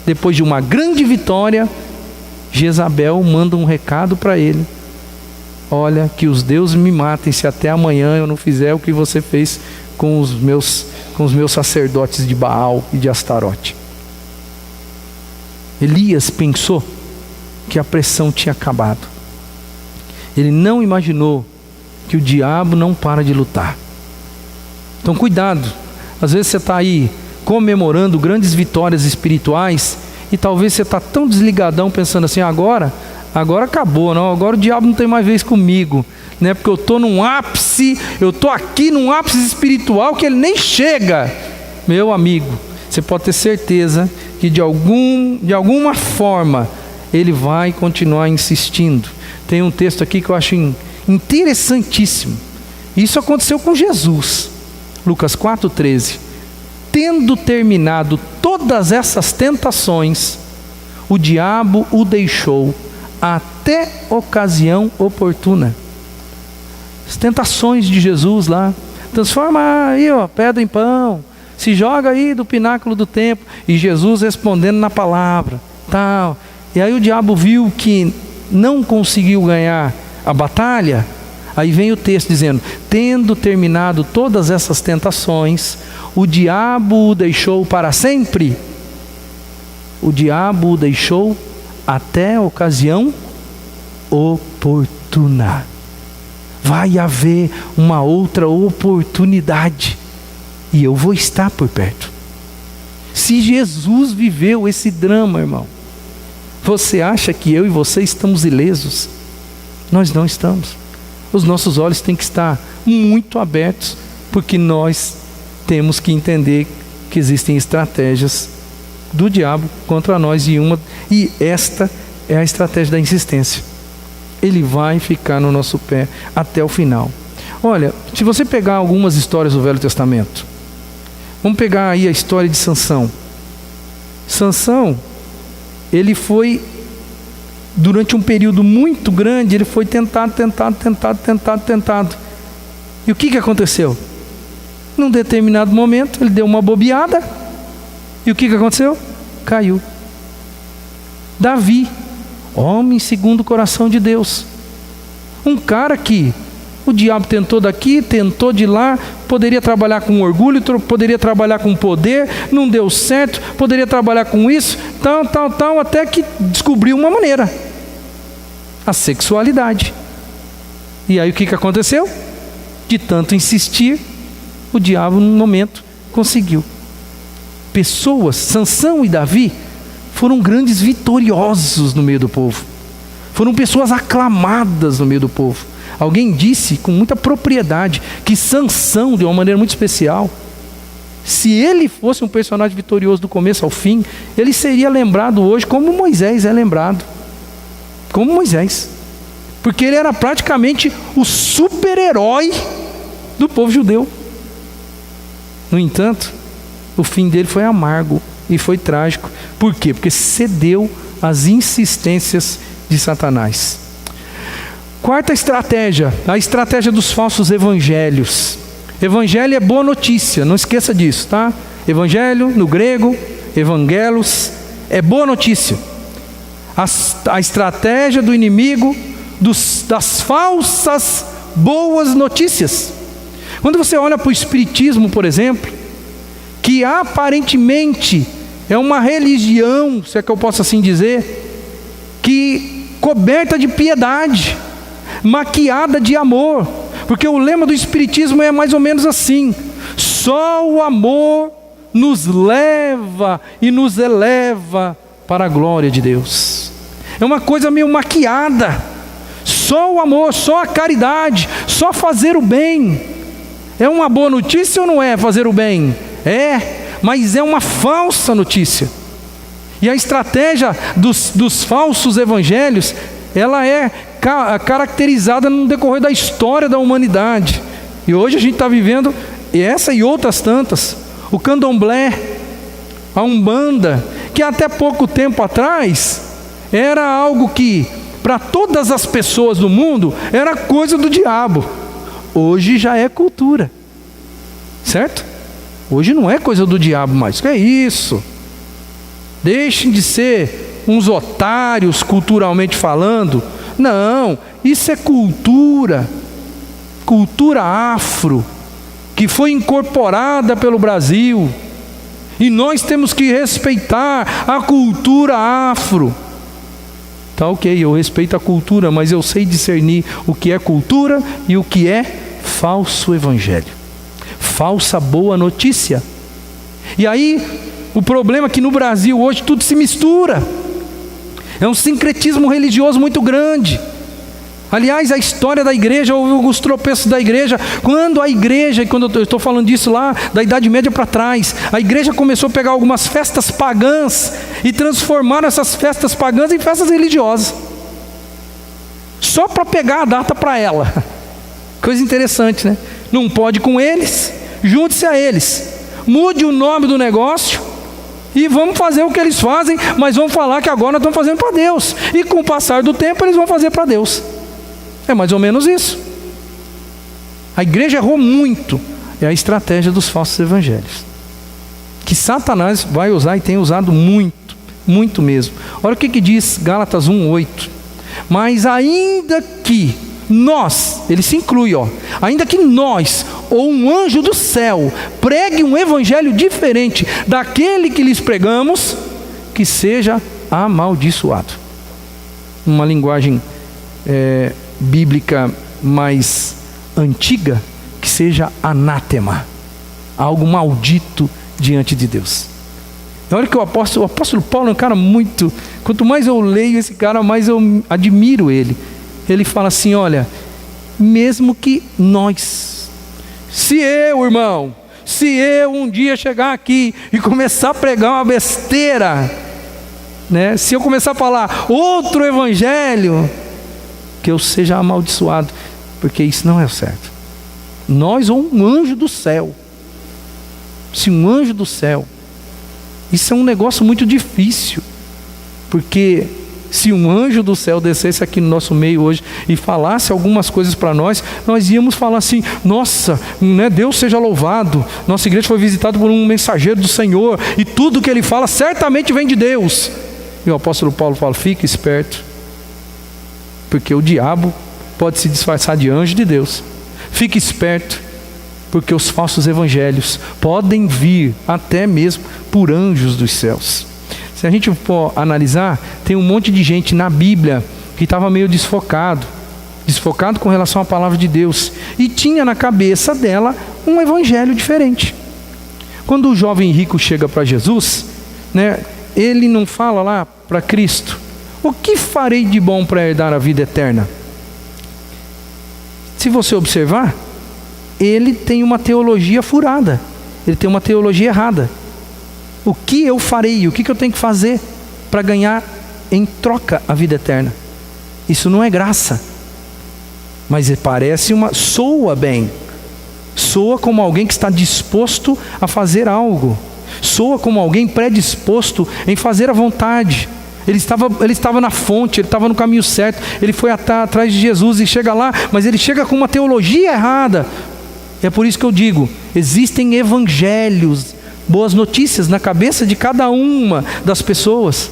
Depois de uma grande vitória, Jezabel manda um recado para ele: olha, que os deuses me matem se até amanhã eu não fizer o que você fez com os meus sacerdotes de Baal e de Astarote. Elias pensou que a pressão tinha acabado. Ele não imaginou que o diabo não para de lutar. Então cuidado, às vezes você está aí comemorando grandes vitórias espirituais e talvez você está tão desligadão pensando assim, agora acabou, não? Agora o diabo não tem mais vez comigo, porque eu estou num ápice, eu estou aqui num ápice espiritual que ele nem chega. Meu amigo, você pode ter certeza que de alguma forma ele vai continuar insistindo. Tem um texto aqui que eu acho interessantíssimo. Isso aconteceu com Jesus. Lucas 4,13. Tendo terminado todas essas tentações, o diabo o deixou até ocasião oportuna. As tentações de Jesus lá, transforma aí pedra em pão, se joga aí do pináculo do templo, e Jesus respondendo na palavra, tal. E aí o diabo viu que não conseguiu ganhar a batalha. Aí vem o texto dizendo, tendo terminado todas essas tentações, o diabo o deixou para sempre. O diabo o deixou até a ocasião oportuna. Vai haver uma outra oportunidade e eu vou estar por perto. Se Jesus viveu esse drama, irmão, você acha que eu e você estamos ilesos? Nós não estamos. Os nossos olhos têm que estar muito abertos, porque nós temos que entender que existem estratégias do diabo contra nós, e esta é a estratégia da insistência. Ele vai ficar no nosso pé até o final. Olha, se você pegar algumas histórias do Velho Testamento, vamos pegar aí a história de Sansão. Sansão, ele foi, durante um período muito grande, ele foi tentado. E o que aconteceu? Num determinado momento, ele deu uma bobeada, e o que aconteceu? Caiu. Davi, homem segundo o coração de Deus, um cara que o diabo tentou daqui, tentou de lá, poderia trabalhar com orgulho, poderia trabalhar com poder, não deu certo, poderia trabalhar com isso, tal, até que descobriu uma maneira: a sexualidade. E aí o que aconteceu? De tanto insistir, o diabo num momento conseguiu. Pessoas, Sansão e Davi, foram grandes vitoriosos no meio do povo. Foram pessoas aclamadas no meio do povo. Alguém disse com muita propriedade que Sansão, de uma maneira muito especial, se ele fosse um personagem vitorioso do começo ao fim, ele seria lembrado hoje como Moisés é lembrado. Como Moisés. Porque ele era praticamente o super-herói do povo judeu. No entanto, o fim dele foi amargo e foi trágico. Por quê? Porque cedeu às insistências de Satanás. Quarta estratégia, a estratégia dos falsos evangelhos. Evangelho é boa notícia, não esqueça disso, tá? Evangelho, no grego, evangelos, é boa notícia. A estratégia do inimigo das falsas boas notícias. Quando você olha para o Espiritismo, por exemplo, que aparentemente é uma religião, se é que eu posso assim dizer, que coberta de piedade, maquiada de amor, porque o lema do Espiritismo é mais ou menos assim: só o amor nos leva e nos eleva para a glória de Deus. É uma coisa meio maquiada. Só o amor, só a caridade, só fazer o bem. É uma boa notícia ou não é fazer o bem? É, mas é uma falsa notícia. E a estratégia dos falsos evangelhos, ela é caracterizada no decorrer da história da humanidade. E hoje a gente está vivendo essa e outras tantas. O candomblé, a umbanda, que até pouco tempo atrás era algo que, para todas as pessoas do mundo, era coisa do diabo. Hoje já é cultura, certo? Hoje não é coisa do diabo mais. Que é isso? Deixem de ser uns otários culturalmente falando. Não, isso é cultura. Cultura afro, que foi incorporada pelo Brasil. E nós temos que respeitar a cultura afro. Tá ok, eu respeito a cultura, mas eu sei discernir o que é cultura e o que é falso evangelho, falsa boa notícia. E aí, o problema é que no Brasil hoje tudo se mistura. É um sincretismo religioso muito grande. Aliás, a história da igreja, os tropeços da igreja, quando a igreja, e quando eu estou falando disso lá, da Idade Média para trás, a igreja começou a pegar algumas festas pagãs e transformar essas festas pagãs em festas religiosas, só para pegar a data para ela. Coisa interessante, né? Não pode com eles, junte-se a eles, mude o nome do negócio e vamos fazer o que eles fazem, mas vamos falar que agora nós estamos fazendo para Deus, e com o passar do tempo eles vão fazer para Deus. É mais ou menos isso. A igreja errou muito. É a estratégia dos falsos evangelhos, que Satanás vai usar e tem usado muito, muito mesmo. Olha o que diz Gálatas 1:8. Mas ainda que nós, ele se inclui, ainda que nós, ou um anjo do céu, pregue um evangelho diferente daquele que lhes pregamos, que seja amaldiçoado. Uma linguagem bíblica mais antiga, que seja anátema, algo maldito diante de Deus. Olha que o apóstolo Paulo é um cara muito, quanto mais eu leio esse cara, mais eu admiro ele. Ele fala assim: olha, mesmo que nós, se eu um dia chegar aqui e começar a pregar uma besteira, né? Se eu começar a falar outro evangelho, que eu seja amaldiçoado, porque isso não é certo. Nós ou um anjo do céu, se um anjo do céu, isso é um negócio muito difícil, porque se um anjo do céu descesse aqui no nosso meio hoje e falasse algumas coisas para nós, nós íamos falar assim: nossa, né, Deus seja louvado, nossa igreja foi visitada por um mensageiro do Senhor, e tudo que ele fala certamente vem de Deus. E o apóstolo Paulo fala: fique esperto, porque o diabo pode se disfarçar de anjo de Deus. Fique esperto, porque os falsos evangelhos podem vir até mesmo por anjos dos céus. Se a gente for analisar, tem um monte de gente na Bíblia que estava meio desfocado com relação à palavra de Deus, e tinha na cabeça dela um evangelho diferente. Quando o jovem rico chega para Jesus, né, ele não fala lá para Cristo: o que farei de bom para herdar a vida eterna? Se você observar, ele tem uma teologia furada, ele tem uma teologia errada. O que eu farei? O que eu tenho que fazer para ganhar em troca a vida eterna? Isso não é graça, mas parece soa bem, soa como alguém que está disposto a fazer algo, soa como alguém predisposto em fazer a vontade. Ele estava na fonte, ele estava no caminho certo, ele foi atrás de Jesus e chega lá, mas ele chega com uma teologia errada. É por isso que eu digo, existem evangelhos, boas notícias na cabeça de cada uma das pessoas.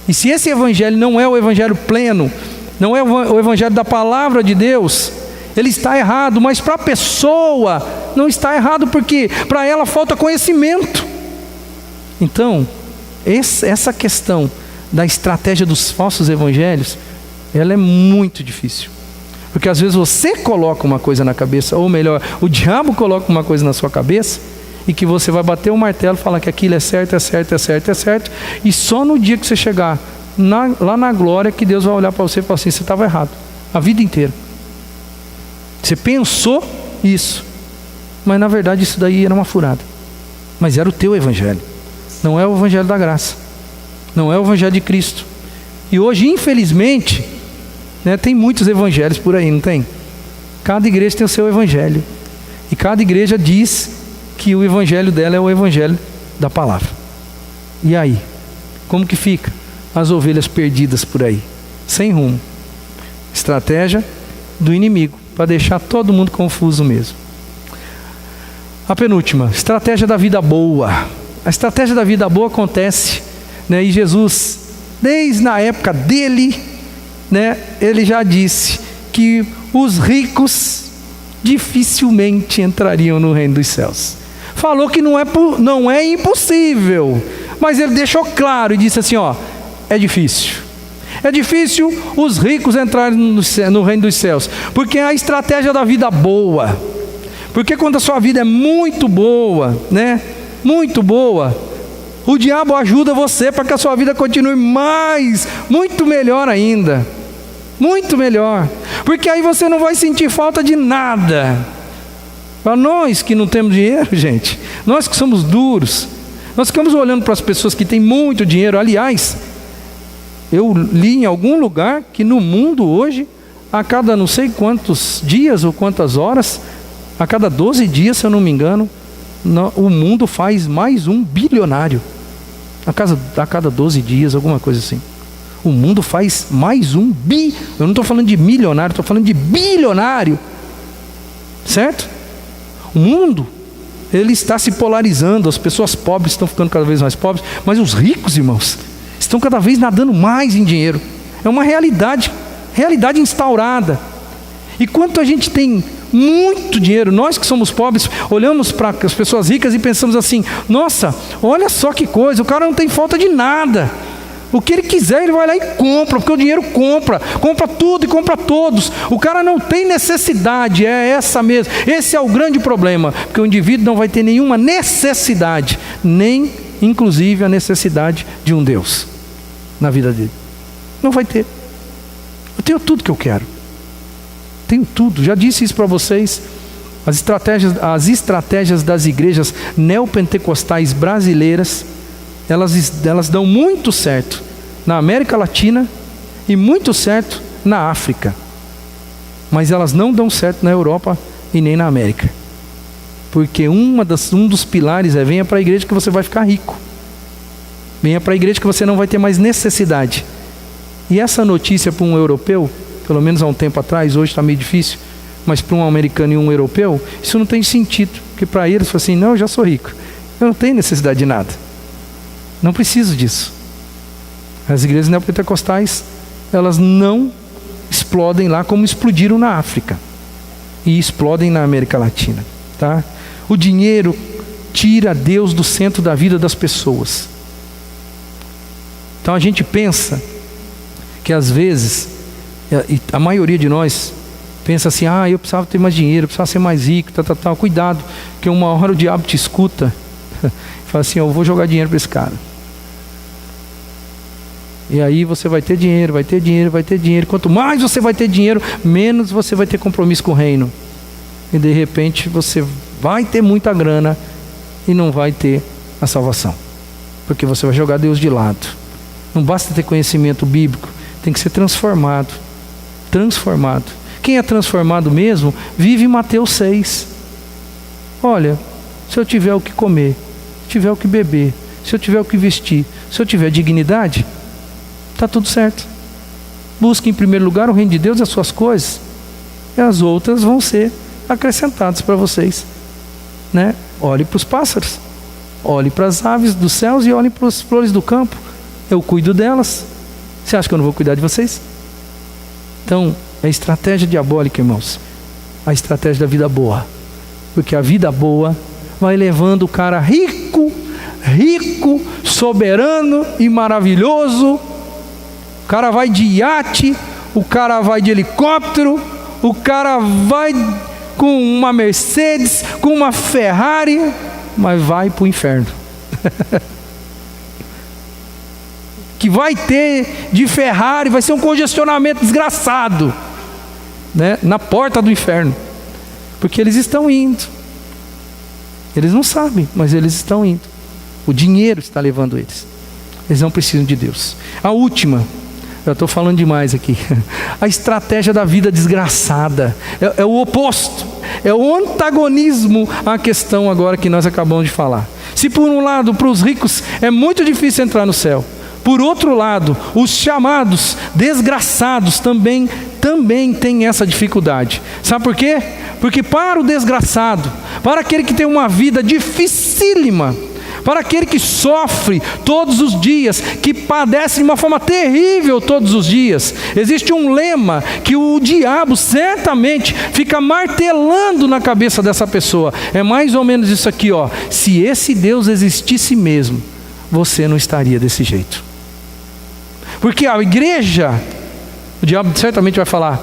E se esse evangelho não é o evangelho pleno, não é o evangelho da palavra de Deus, ele está errado. Mas para a pessoa não está errado, porque para ela falta conhecimento. Então, essa questão da estratégia dos falsos evangelhos, ela é muito difícil, porque às vezes você coloca uma coisa na cabeça, ou melhor, o diabo coloca uma coisa na sua cabeça, e que você vai bater o martelo e falar que aquilo é certo, é certo, é certo, é certo, e só no dia que você chegar lá na glória que Deus vai olhar para você e falar assim: você estava errado, a vida inteira, você pensou isso, mas na verdade isso daí era uma furada, mas era o teu evangelho, não é o evangelho da graça, não é o evangelho de Cristo. E hoje, infelizmente, né, tem muitos evangelhos por aí, não tem? Cada igreja tem o seu evangelho, e cada igreja diz que o evangelho dela é o evangelho da palavra. E aí, como que fica? As ovelhas perdidas por aí, sem rumo. Estratégia do inimigo, para deixar todo mundo confuso mesmo. A penúltima, estratégia da vida boa. A estratégia da vida boa acontece, né, e Jesus, desde a época dele, né, ele já disse que os ricos dificilmente entrariam no reino dos céus. Falou que não é impossível, mas ele deixou claro e disse assim: ó, é difícil os ricos entrarem no reino dos céus, porque é a estratégia da vida boa. Porque quando a sua vida é muito boa, né, muito boa, o diabo ajuda você para que a sua vida continue muito melhor ainda, muito melhor, porque aí você não vai sentir falta de nada. Para nós que não temos dinheiro, gente, nós que somos duros, nós ficamos olhando para as pessoas que têm muito dinheiro. Aliás, eu li em algum lugar que no mundo hoje, a cada não sei quantos dias ou quantas horas, a cada 12 dias, se eu não me engano, o mundo faz mais um bilionário. A cada 12 dias, alguma coisa assim. O mundo faz mais eu não estou falando de milionário, estou falando de bilionário. Certo? O mundo, ele está se polarizando, as pessoas pobres estão ficando cada vez mais pobres, mas os ricos, irmãos, estão cada vez nadando mais em dinheiro. É uma realidade instaurada. E quanto a gente tem muito dinheiro, nós que somos pobres, olhamos para as pessoas ricas e pensamos assim: nossa, olha só que coisa, o cara não tem falta de nada. O que ele quiser, ele vai lá e compra, porque o dinheiro compra tudo e compra todos. O cara não tem necessidade, é essa mesmo. Esse é o grande problema, porque o indivíduo não vai ter nenhuma necessidade, nem inclusive a necessidade de um Deus na vida dele. Não vai ter. Eu tenho tudo que eu quero. Tenho tudo, já disse isso para vocês. As estratégias das igrejas neopentecostais brasileiras, elas dão muito certo na América Latina e muito certo na África, mas elas não dão certo na Europa e nem na América, porque um dos pilares é: venha para a igreja que você vai ficar rico, venha para a igreja que você não vai ter mais necessidade. E essa notícia para um europeu, pelo menos há um tempo atrás, hoje está meio difícil, mas para um americano e um europeu, isso não tem sentido, porque para eles, foi assim: não, eu já sou rico, eu não tenho necessidade de nada, não preciso disso. As igrejas neopentecostais, elas não explodem lá como explodiram na África e explodem na América Latina, tá? O dinheiro tira Deus do centro da vida das pessoas. Então a gente pensa que às vezes, e a maioria de nós Pensa assim, eu precisava ter mais dinheiro, eu precisava ser mais rico, tal. Cuidado, que uma hora o diabo te escuta. Fala assim, eu vou jogar dinheiro para esse cara. E aí você vai ter dinheiro, vai ter dinheiro, vai ter dinheiro. Quanto mais você vai ter dinheiro, menos você vai ter compromisso com o reino. E de repente você vai ter muita grana e não vai ter a salvação. Porque você vai jogar Deus de lado. Não basta ter conhecimento bíblico, tem que ser transformado. Transformado. Quem é transformado mesmo, vive em Mateus 6. Olha, se eu tiver o que comer, se tiver o que beber, se eu tiver o que vestir, se eu tiver dignidade, está tudo certo. Busque em primeiro lugar o reino de Deus e as suas coisas, e as outras vão ser acrescentadas para vocês, né? Olhe para os pássaros, olhe para as aves dos céus e olhe para as flores do campo. Eu cuido delas. Você acha que eu não vou cuidar de vocês? Então, é estratégia diabólica, irmãos. A estratégia da vida boa. Porque a vida boa vai levando o cara rico, soberano e maravilhoso. O cara vai de iate, o cara vai de helicóptero, o cara vai com uma Mercedes, com uma Ferrari, mas vai para o inferno. Que vai ter de Ferrari, vai ser um congestionamento desgraçado, né? Na porta do inferno. Porque eles estão indo. Eles não sabem, mas eles estão indo. O dinheiro está levando eles. Eles não precisam de Deus. A última, eu estou falando demais aqui. A estratégia da vida desgraçada. É o oposto. É o antagonismo à questão agora que nós acabamos de falar. Se por um lado, para os ricos, é muito difícil entrar no céu. Por outro lado, os chamados desgraçados também têm essa dificuldade. Sabe por quê? Porque para o desgraçado, para aquele que tem uma vida dificílima, para aquele que sofre todos os dias, que padece de uma forma terrível todos os dias, existe um lema que o diabo certamente fica martelando na cabeça dessa pessoa. É mais ou menos isso aqui, ó. Se esse Deus existisse mesmo, você não estaria desse jeito. Porque a igreja, o diabo certamente vai falar,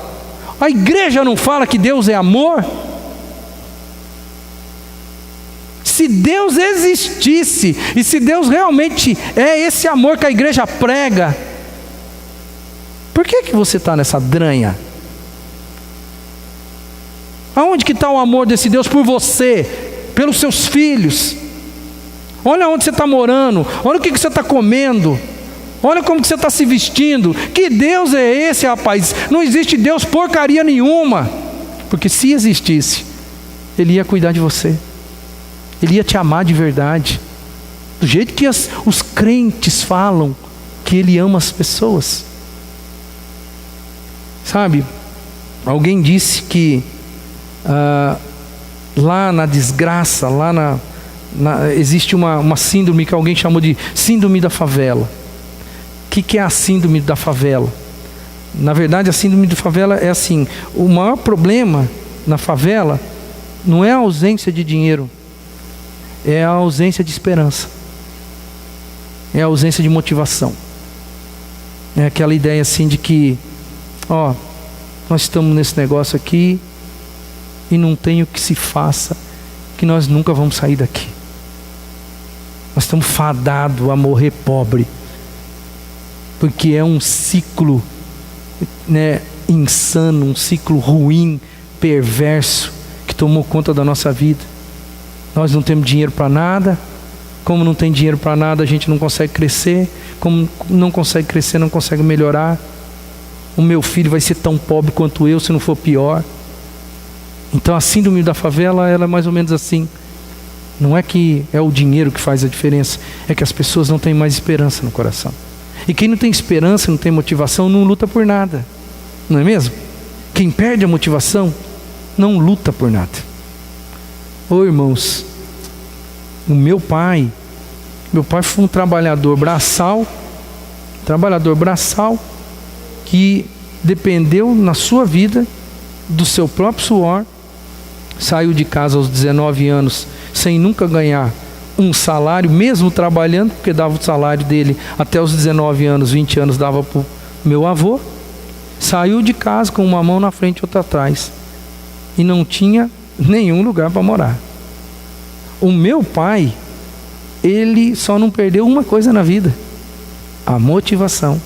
a igreja não fala que Deus é amor? Se Deus existisse, e se Deus realmente é esse amor que a igreja prega, por que você está nessa dranha? Aonde que está o amor desse Deus por você, pelos seus filhos? Olha onde você está morando, olha o que você está comendo, olha como que você está se vestindo. Que Deus é esse, rapaz? Não existe Deus porcaria nenhuma. Porque se existisse, Ele ia cuidar de você, Ele ia te amar de verdade, do jeito que os crentes falam que Ele ama as pessoas. Sabe, alguém disse que lá na desgraça, lá existe uma síndrome que alguém chamou de síndrome da favela. O que é a síndrome da favela? Na verdade, a síndrome da favela é assim: o maior problema na favela não é a ausência de dinheiro, é a ausência de esperança, é a ausência de motivação. É aquela ideia assim de que, nós estamos nesse negócio aqui e não tem o que se faça, que nós nunca vamos sair daqui. Nós estamos fadados a morrer pobre, porque é um ciclo, né, insano, um ciclo ruim, perverso, que tomou conta da nossa vida. Nós não temos dinheiro para nada. Como não tem dinheiro para nada, a gente não consegue crescer. Como não consegue crescer, não consegue melhorar. O meu filho vai ser tão pobre quanto eu, se não for pior. Então a síndrome da favela, ela é mais ou menos assim. Não é que é o dinheiro que faz a diferença, é que as pessoas não têm mais esperança no coração. E quem não tem esperança, não tem motivação, não luta por nada. Não é mesmo? Quem perde a motivação, não luta por nada. Irmãos, o meu pai foi um trabalhador braçal, que dependeu na sua vida do seu próprio suor, saiu de casa aos 19 anos, sem nunca ganhar um salário, mesmo trabalhando, porque dava o salário dele até os 19 anos, 20 anos dava para o meu avô. saiu de casa com uma mão na frente e outra atrás, e não tinha nenhum lugar para morar. O meu pai, ele só não perdeu uma coisa na vida: a motivação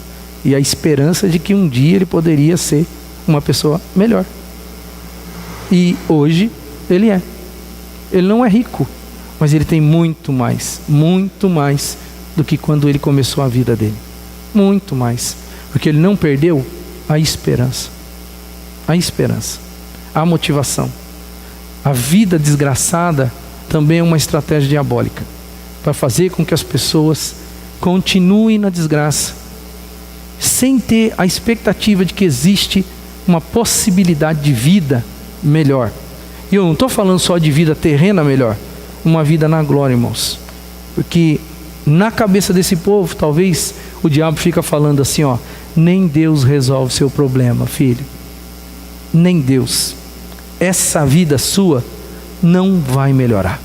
e a esperança de que um dia ele poderia ser uma pessoa melhor. E hoje ele é. Ele não é rico, mas ele tem muito mais do que quando ele começou a vida dele. Muito mais, porque ele não perdeu a esperança, a motivação. A vida desgraçada também é uma estratégia diabólica para fazer com que as pessoas continuem na desgraça, sem ter a expectativa de que existe uma possibilidade de vida melhor. E eu não estou falando só de vida terrena melhor, uma vida na glória, irmãos. Porque na cabeça desse povo, talvez o diabo fica falando assim, ó: nem Deus resolve seu problema, filho. Nem Deus. Essa vida sua não vai melhorar.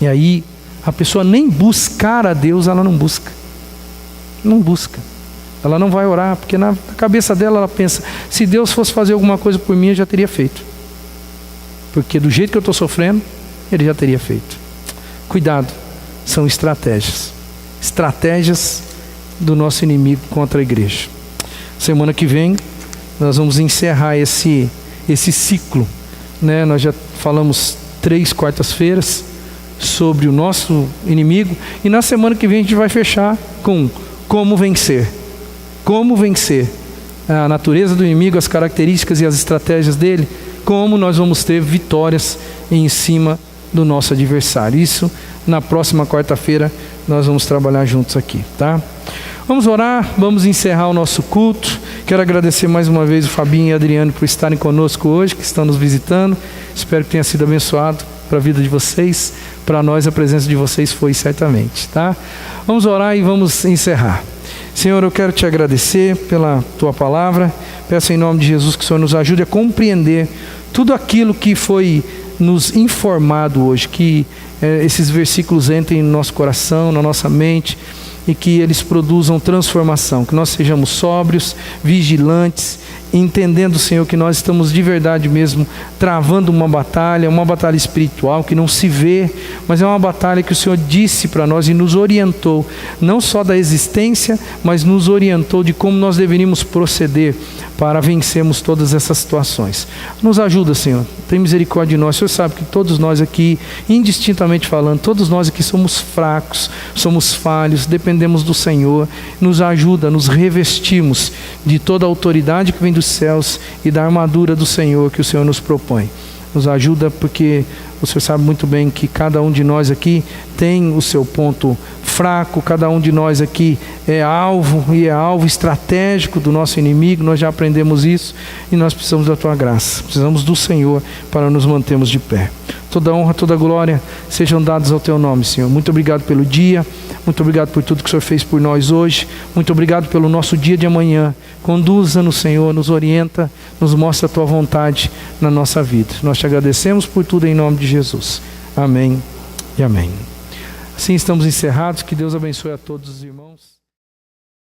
E aí, a pessoa nem buscar a Deus, ela não busca. Não busca. Ela não vai orar, porque na cabeça dela ela pensa: se Deus fosse fazer alguma coisa por mim, eu já teria feito. Porque do jeito que eu estou sofrendo, Ele já teria feito. Cuidado, são estratégias. Estratégias do nosso inimigo contra a igreja. Semana que vem, nós vamos encerrar esse ciclo, né? Nós já falamos 3 quartas-feiras sobre o nosso inimigo, e na semana que vem a gente vai fechar com como vencer. Como vencer a natureza do inimigo, as características e as estratégias dele, como nós vamos ter vitórias em cima do nosso adversário. Isso na próxima quarta-feira nós vamos trabalhar juntos aqui, tá? Vamos orar, vamos encerrar o nosso culto. Quero agradecer mais uma vez o Fabinho e a Adriane por estarem conosco hoje, que estão nos visitando. Espero que tenha sido abençoado para a vida de vocês. Para nós a presença de vocês foi certamente, tá? Vamos orar e vamos encerrar. Senhor, eu quero te agradecer pela tua palavra. Peço em nome de Jesus que o Senhor nos ajude a compreender tudo aquilo que foi nos informado hoje, que esses versículos entrem no nosso coração, na nossa mente, e que eles produzam transformação, que nós sejamos sóbrios, vigilantes, entendendo, Senhor, que nós estamos de verdade mesmo travando uma batalha espiritual que não se vê, mas é uma batalha que o Senhor disse para nós e nos orientou, não só da existência, mas nos orientou de como nós deveríamos proceder para vencermos todas essas situações. Nos ajuda, Senhor, tem misericórdia de nós. O Senhor sabe que todos nós aqui, indistintamente falando, todos nós aqui somos fracos, somos falhos, dependemos do Senhor. Nos ajuda, nos revestimos de toda a autoridade que vem dos céus e da armadura do Senhor que o Senhor nos propõe. Nos ajuda porque o Senhor sabe muito bem que cada um de nós aqui tem o seu ponto fraco, cada um de nós aqui é alvo e é alvo estratégico do nosso inimigo. Nós já aprendemos isso e nós precisamos da tua graça, precisamos do Senhor para nos mantermos de pé. Toda honra, toda glória sejam dadas ao teu nome, Senhor. Muito obrigado pelo dia, muito obrigado por tudo que o Senhor fez por nós hoje, muito obrigado pelo nosso dia de amanhã. Conduza-nos, Senhor, nos orienta, nos mostra a tua vontade na nossa vida. Nós te agradecemos por tudo em nome de Jesus. Amém e amém. Assim estamos encerrados. Que Deus abençoe a todos os irmãos.